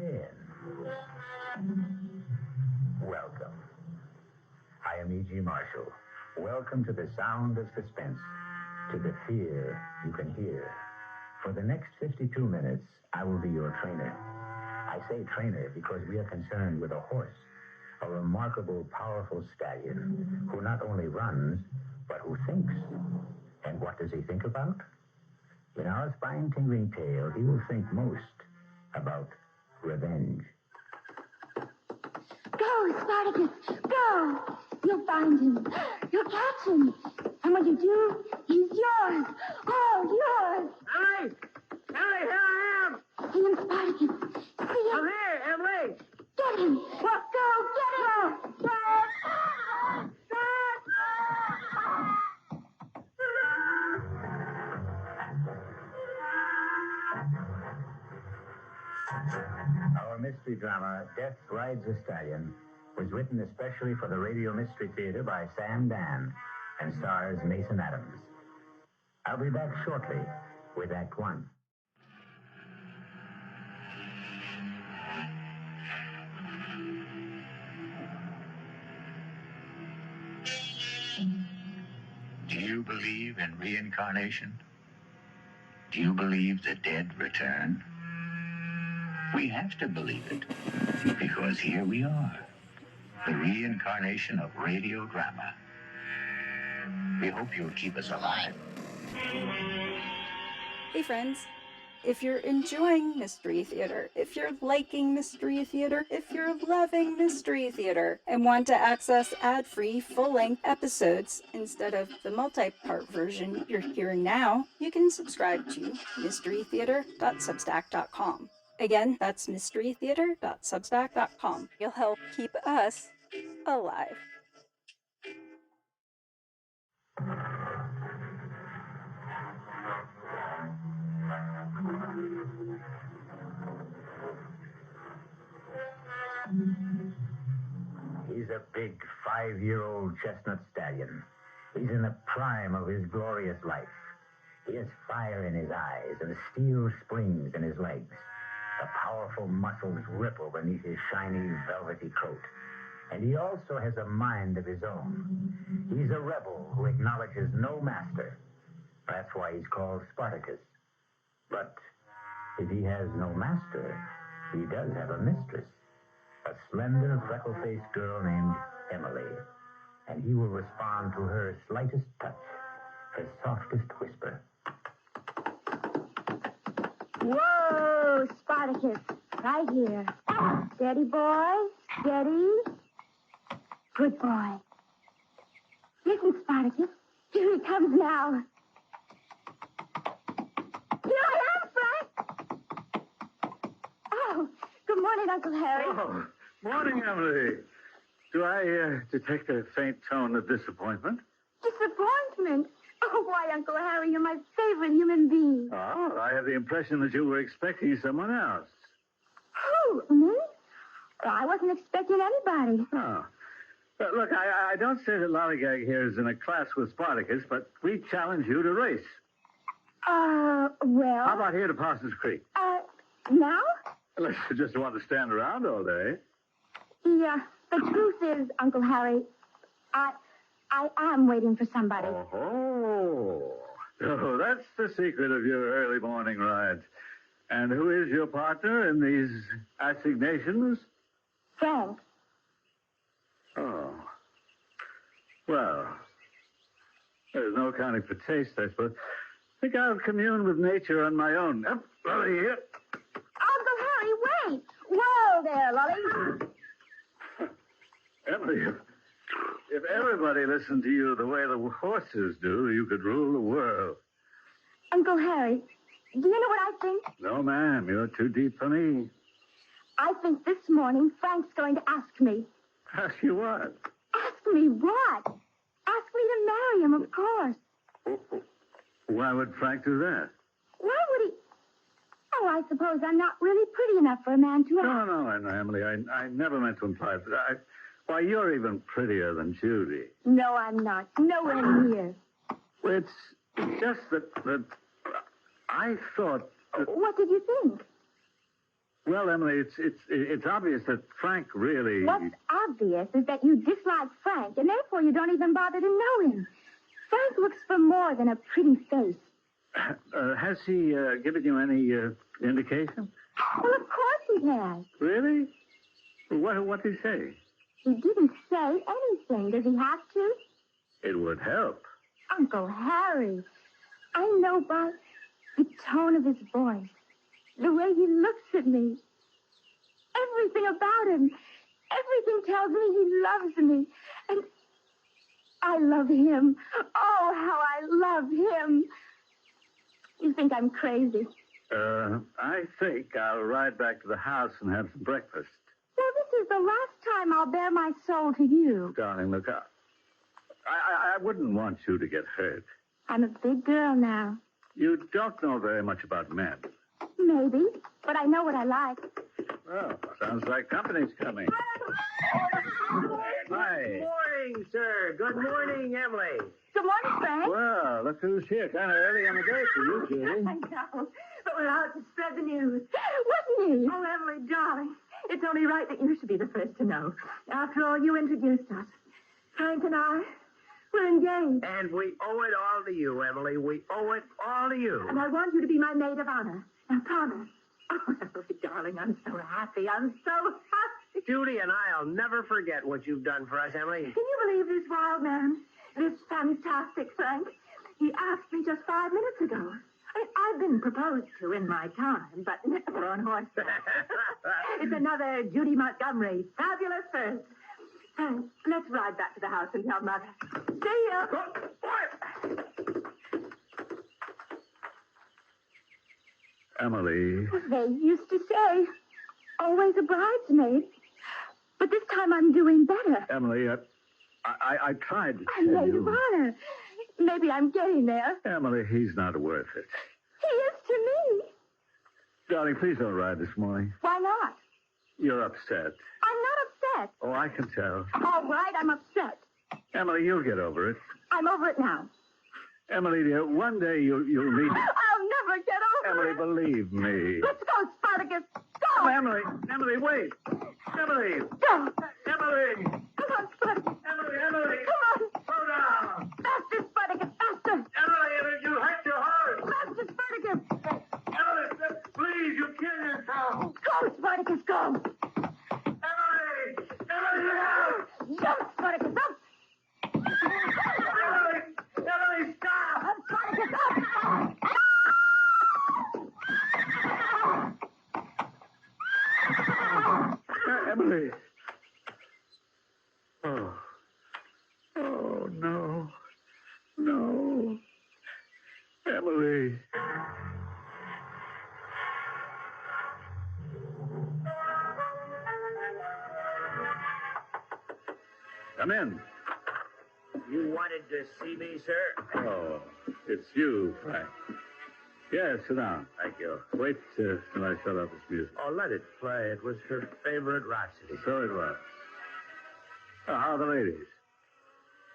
in. Welcome. I am E.G. Marshall. Welcome to the sound of suspense, to the fear you can hear. For the next 52 minutes, I will be your trainer. I say trainer because we are concerned with a horse, a remarkable, powerful stallion who not only runs, but who thinks. And what does he think about? In our spine-tingling tale, he will think most about revenge. Go, Spartacus, go! You'll find him. You'll catch him. And when you do, he's yours. All yours. Emily! Emily, here I am! See him, Spartacus. See him. I'm here, Emily! Get him. Well, go, get him. Our mystery drama, Death Rides a Stallion, was written especially for the Radio Mystery Theater by Sam Dan and stars Mason Adams. I'll be back shortly with Act One. Do you believe in reincarnation? Do you believe the dead return? We have to believe it, because here we are, the reincarnation of radio drama. We hope you'll keep us alive. Hey friends, if you're enjoying Mystery Theater, if you're liking Mystery Theater, if you're loving Mystery Theater, and want to access ad-free, full-length episodes instead of the multi-part version you're hearing now, you can subscribe to mysterytheater.substack.com. Again, that's mysterytheater.substack.com. You'll help keep us alive. He's a big 5-year-old chestnut stallion. He's in the prime of his glorious life. He has fire in his eyes and steel springs in his legs. The powerful muscles ripple beneath his shiny, velvety coat. And he also has a mind of his own. He's a rebel who acknowledges no master. That's why he's called Spartacus. But if he has no master, he does have a mistress. A slender, freckle-faced girl named Emily. And he will respond to her slightest touch, her softest whisper. Whoa, Spartacus. Right here. Steady, boy. Steady. Good boy. Listen, Spartacus. Here he comes now. Here I am, Frank. Oh, good morning, Uncle Harry. Oh, morning, Emily. Do I detect a faint tone of disappointment? Disappointment? Oh, why, Uncle Harry, you're my favorite human being. Oh, I have the impression that you were expecting someone else. Who, me? Well, I wasn't expecting anybody. Oh. But look, I don't say that Lollygag here is in a class with Spartacus, but we challenge you to race. Well... How about here to Parsons Creek? Now? Unless you just want to stand around all day. The truth is, Uncle Harry, I am waiting for somebody. Oh, that's the secret of your early morning rides. And who is your partner in these assignations? Frank. Oh. Well, there's no accounting for taste, I suppose. I think I'll commune with nature on my own. Lolly, here. Uncle Harry, wait! Whoa there, Lolly. Emily, if everybody listened to you the way the horses do, you could rule the world. Uncle Harry, do you know what I think? No, ma'am, you're too deep for me. I think this morning Frank's going to ask me. Ask you what? Ask me what? Ask me to marry him, of course. Why would Frank do that? Why would he? Oh, I suppose I'm not really pretty enough for a man to ask. No, Emily, I never meant to imply that. Why, you're even prettier than Judy. No, I'm not. Nowhere near. Well, it's just that I thought... What did you think? Well, Well, Emily, it's obvious that Frank really... What's obvious is that you dislike Frank, and therefore you don't even bother to know him. Frank looks for more than a pretty face. Has he given you any indication? Well, of course he has. Really? What did he say? He didn't say anything. Does he have to? It would help. Uncle Harry, I know by the tone of his voice, the way he looks at me, everything about him, everything tells me he loves me. And I love him. Oh, how I love him. You think I'm crazy? I think I'll ride back to the house and have some breakfast. Well, this is the last time I'll bare my soul to you. Darling, look, I wouldn't want you to get hurt. I'm a big girl now. You don't know very much about men. Maybe, but I know what I like. Well, sounds like company's coming. Hi. Good morning, sir. Good morning, Emily. Good morning, Frank. Well, look who's here. Kind of early on the day for you, Judy. I know, but we're out to spread the news. What news? Oh, Emily, darling, it's only right that you should be the first to know. After all, you introduced us. Frank and I, we're engaged. And we owe it all to you, Emily. We owe it all to you. And I want you to be my maid of honor. Now, promise. Oh, Emily, darling, I'm so happy. I'm so happy. Judy and I'll never forget what you've done for us, Emily. Can you believe this wild man? This fantastic Frank? He asked me just 5 minutes ago. I've been proposed to in my time, but never on horseback. It's another Judy Montgomery. Fabulous first. Frank, let's ride back to the house and tell Mother. See ya. Emily. They used to say, always a bridesmaid. But this time I'm doing better. Emily, I tried to I'm tell maid of you. honor. Maybe I'm getting there. Emily, he's not worth it. He is to me. Darling, please don't ride this morning. Why not? You're upset. I'm not upset. Oh, I can tell. All right, I'm upset. Emily, you'll get over it. I'm over it now. Emily, dear, one day you'll meet... I'll never get over Emily, it. believe me. Let's go, Spartacus. Oh, Go. Emily, wait. Emily. Go. Emily. Come on, Spartacus. Emily. Come on. Slow down. Faster, Spartacus, faster. Emily, you hurt your horse. Faster, Spartacus. Emily, please, you kill yourself. Go, Spartacus, go. Emily, Jump, Spartacus, up. Emily, stop. Up, Spartacus, up. Emily. Oh, no. No. Emily. Come in. You wanted to see me, sir? Oh, it's you, Frank. Yes, sit down. Thank you. Wait till I shut off this music. Oh, let it play. It was her favorite Rhapsody. So it was. How are the ladies?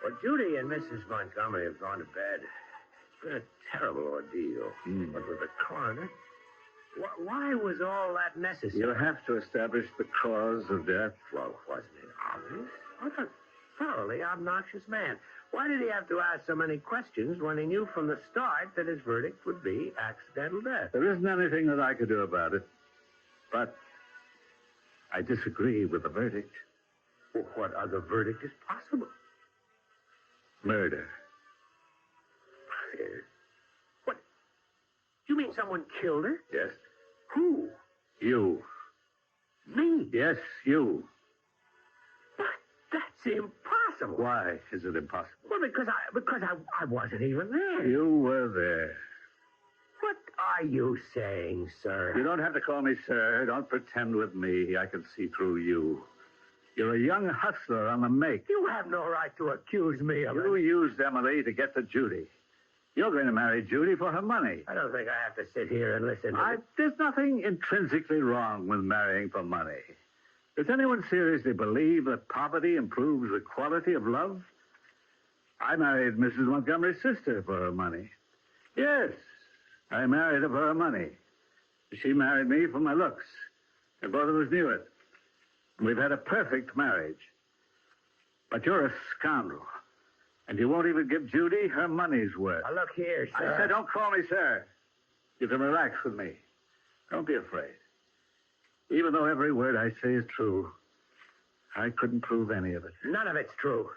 Well, Judy and Mrs. Montgomery have gone to bed. It's been a terrible ordeal. But with the coroner, why was all that necessary? You have to establish the cause of death. Well, wasn't it obvious? What a thoroughly obnoxious man. Why did he have to ask so many questions when he knew from the start that his verdict would be accidental death? There isn't anything that I could do about it. But I disagree with the verdict. Well, what other verdict is possible? Murder. What? You mean someone killed her? Yes. Who? You. Me? Yes, you. But that's impossible. Why is it impossible? Well, because I wasn't even there. You were there. What are you saying, sir? You don't have to call me sir. Don't pretend with me. I can see through you. You're a young hustler on the make. You have no right to accuse me of You it. used Emily to get to Judy. You're going to marry Judy for her money. I don't think I have to sit here and listen to it. There's nothing intrinsically wrong with marrying for money. Does anyone seriously believe that poverty improves the quality of love? I married Mrs. Montgomery's sister for her money. Yes, I married her for her money. She married me for my looks. And both of us knew it. We've had a perfect marriage. But you're a scoundrel. And you won't even give Judy her money's worth. Now, look here, sir. I said, don't call me sir. You can relax with me. Don't be afraid. Even though every word I say is true, I couldn't prove any of it. None of it's true.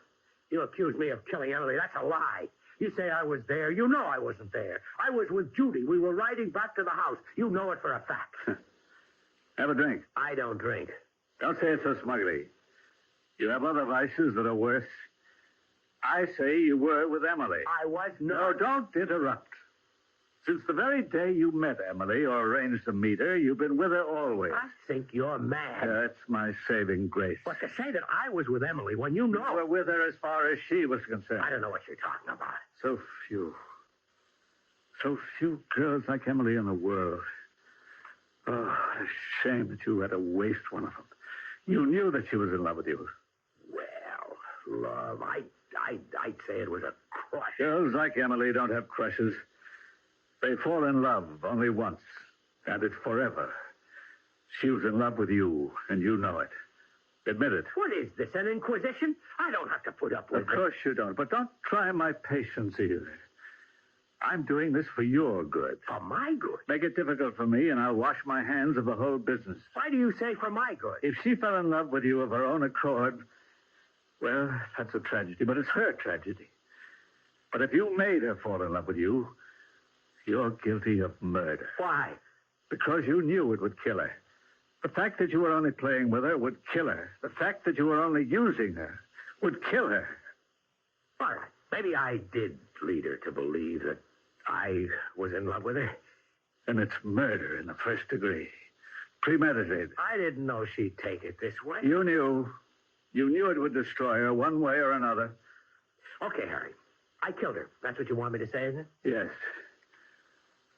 You accuse me of killing Emily. That's a lie. You say I was there. You know I wasn't there. I was with Judy. We were riding back to the house. You know it for a fact. Have a drink. I don't drink. Don't say it so smugly. You have other vices that are worse. I say you were with Emily. I was No, not. don't interrupt. Since the very day you met Emily or arranged to meet her, you've been with her always. I think you're mad. That's my saving grace. But to say that I was with Emily when you know... You were with her as far as she was concerned. I don't know what you're talking about. So few girls like Emily in the world. Oh, a shame that you had to waste one of them. You knew that she was in love with you. Well, love, I'd say it was a crush. Girls like Emily don't have crushes. They fall in love only once, and it's forever. She was in love with you, and you know it. Admit it. What is this, an inquisition? I don't have to put up with Of course you don't, but don't try my patience either. I'm doing this for your good. For my good? Make it difficult for me, and I'll wash my hands of the whole business. Why do you say for my good? If she fell in love with you of her own accord, well, that's a tragedy, but it's her tragedy. But if you made her fall in love with you, you're guilty of murder. Why? Because you knew it would kill her. The fact that you were only playing with her would kill her. The fact that you were only using her would kill her. All right. Maybe I did lead her to believe that I was in love with her. And it's murder in the first degree. Premeditated. I didn't know she'd take it this way. You knew. You knew it would destroy her one way or another. Okay, Harry. I killed her. That's what you want me to say, isn't it? Yes.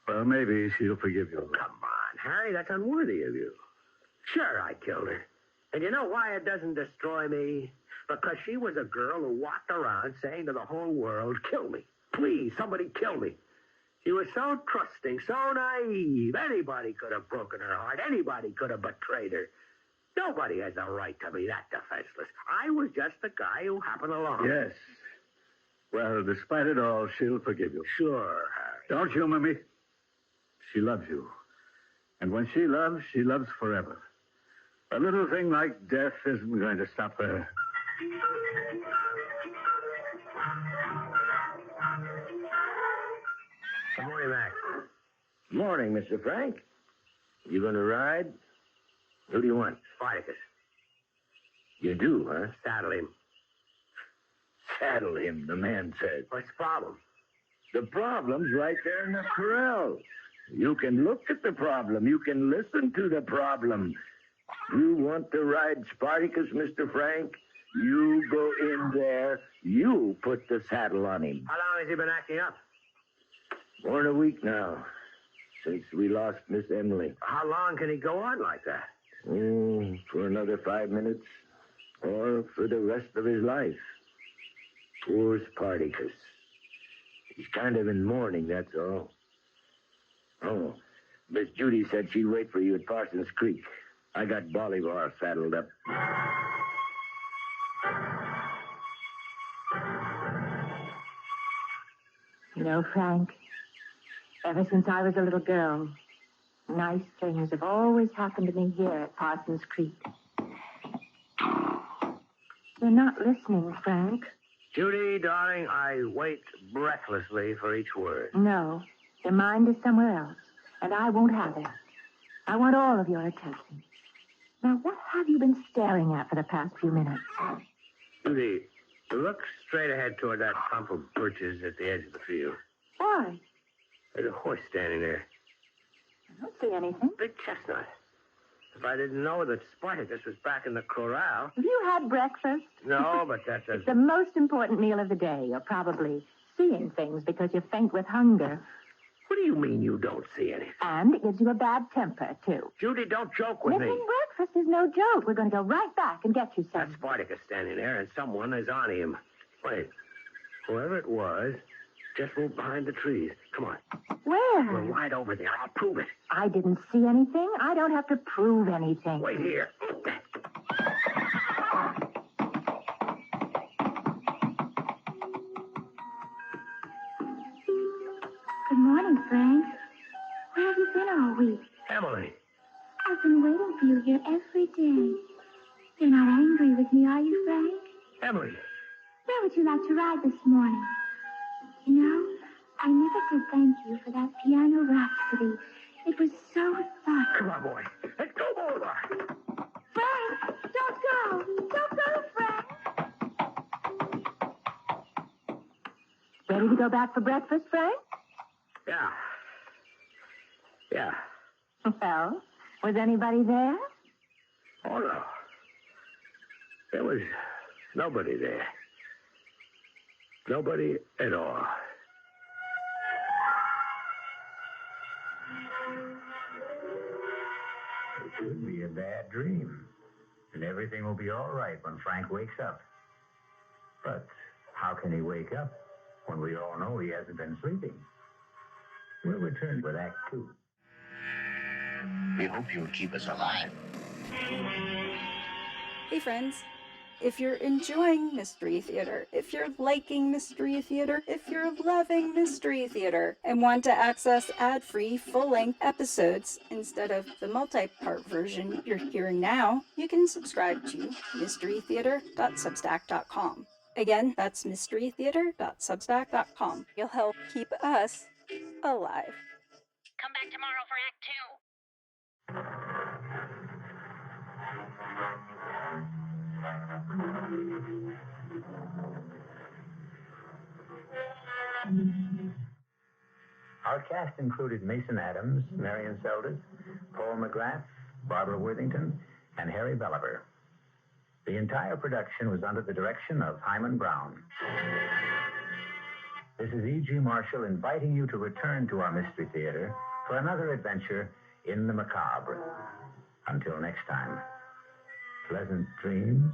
Well, maybe she'll forgive you. Come on, Harry. That's unworthy of you. Sure, I killed her. And you know why it doesn't destroy me? Because she was a girl who walked around saying to the whole world, kill me. Please, somebody kill me. She was so trusting, so naive. Anybody could have broken her heart. Anybody could have betrayed her. Nobody has a right to be that defenseless. I was just the guy who happened along. Yes. Well, despite it all, she'll forgive you. Sure, Harry. Don't humor me. She loves you. And when she loves forever. A little thing like death isn't going to stop her. Good morning, Mac. Morning, Mr. Frank. You gonna ride? Who do you want? Spartacus. You do, huh? Saddle him. Saddle him, the man said. What's the problem? The problem's right there in the corral. You can look at the problem. You can listen to the problem. You want to ride Spartacus, Mr. Frank? You go in there. You put the saddle on him. How long has he been acting up? More than a week now, since we lost Miss Emily. How long can he go on like that? For another 5 minutes. Or for the rest of his life. Poor Spartacus. He's kind of in mourning, that's all. Oh, Miss Judy said she'd wait for you at Parsons Creek. I got Bolivar saddled up. You know, Frank, ever since I was a little girl, nice things have always happened to me here at Parsons Creek. You're not listening, Frank. Judy, darling, I wait breathlessly for each word. No, your mind is somewhere else, and I won't have it. I want all of your attention. Now, what have you been staring at for the past few minutes? Judy, look straight ahead toward that clump of birches at the edge of the field. Why? There's a horse standing there. I don't see anything. Big chestnut. If I didn't know that Spartacus was back in the corral... Have you had breakfast? No, but that doesn't... It's the most important meal of the day. You're probably seeing things because you faint with hunger. What do you mean you don't see anything? And it gives you a bad temper, too. Judy, don't joke with me. Missing breakfast is no joke. We're going to go right back and get you some. That's Spartacus standing there, and someone is on him. Wait. Whoever it was, Just move behind the trees. Come on. Where? We're right over there. I'll prove it. I didn't see anything. I don't have to prove anything. Wait here. Good morning, Frank. Where have you been all week? Emily. I've been waiting for you here every day. You're not angry with me, are you, Frank? Emily. Where would you like to ride this morning? You know, I never said thank you for that piano rhapsody. It was so thoughtful. Come on, boy. Let's go, Boulevard. Frank, don't go. Don't go, Frank. Ready to go back for breakfast, Frank? Yeah. Yeah. Well, was anybody there? Oh, no. There was nobody there. Nobody at all. It could be a bad dream, and everything will be all right when Frank wakes up. But how can he wake up when we all know he hasn't been sleeping? We'll return with Act 2. We hope you'll keep us alive. Hey friends, if you're enjoying Mystery Theater, if you're liking Mystery Theater, if you're loving Mystery Theater, and want to access ad-free full-length episodes instead of the multi-part version you're hearing now, you can subscribe to mysterytheater.substack.com. Again, that's mysterytheater.substack.com. You'll help keep us alive. Come back tomorrow for Act 2. Our cast included Mason Adams, Marion Seldes, Paul McGrath, Barbara Worthington, and Harry Belliver. The entire production was under the direction of Hyman Brown. This is E.G. Marshall inviting you to return to our Mystery Theater for another adventure in the macabre. Until next time, pleasant dreams.